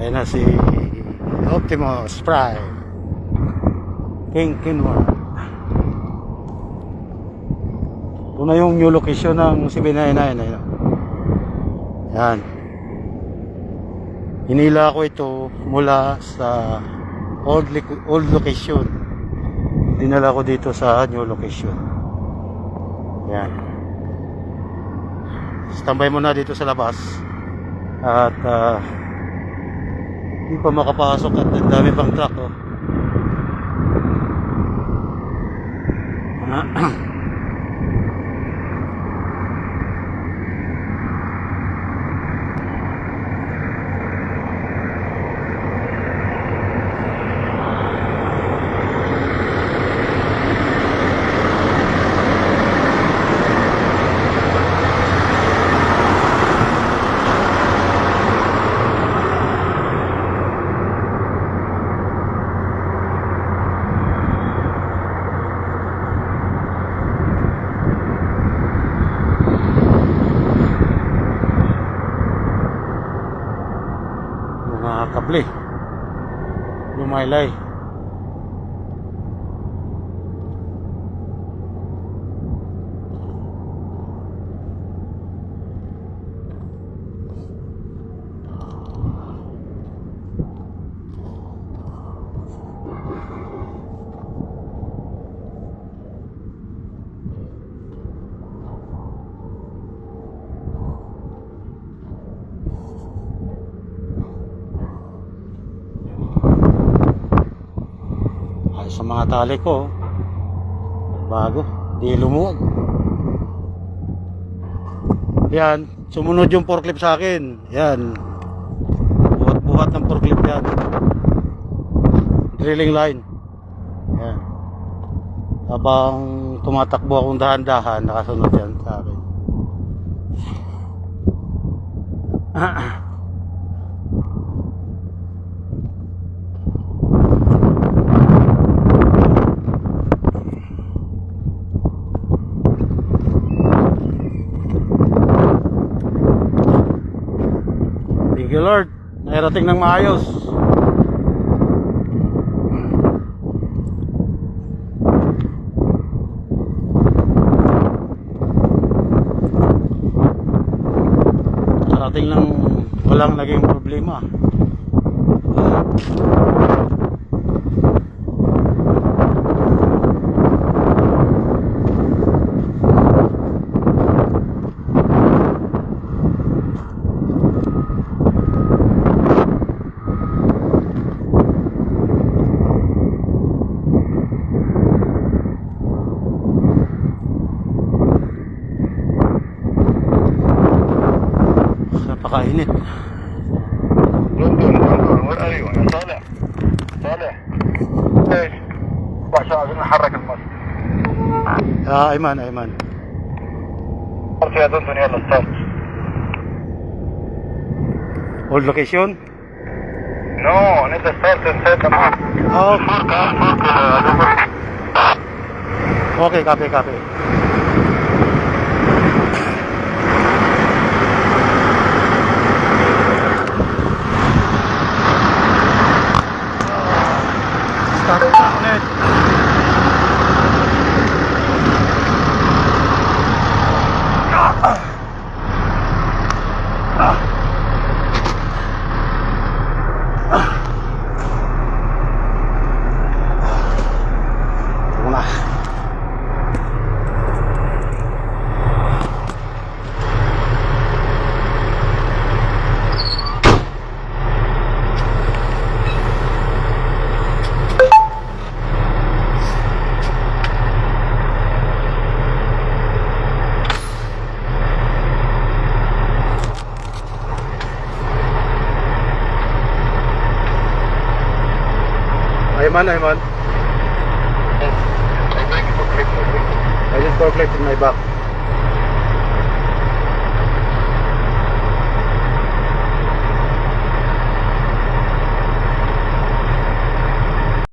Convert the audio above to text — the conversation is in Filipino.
Ayan na si Optimus Prime King Kinwa. Ito na yung new location ng CB99. Yan. Hinila ko ito mula sa old location. Dinala ko dito sa new location. Yan. Standby muna dito sa labas. At hindi pa makapasok at ang dami pang truck. Oh. Mga kable lumaylay. Sa mga tali ko bago, di lumuwag. Yan, sumunod yung forklift sa akin. Yan, buhat-buhat ng forklift yan, drilling line. Yan, habang tumatakbo akong dahan-dahan, nakasunod yan sa akin. Thank you Lord, nairating ng maayos. Narating lang, walang naging problema. Napakainit. London, where are you? أنا صالح. إيش؟ عشان عايزين نحرك المصر. أيمن. صرت يا لندن يلا ستارت. Old location? No, need to start inside the map. Oh, Mark. okay, copy. Start ulit. Ayman. Yes. I think it's okay. I just forklift in my back.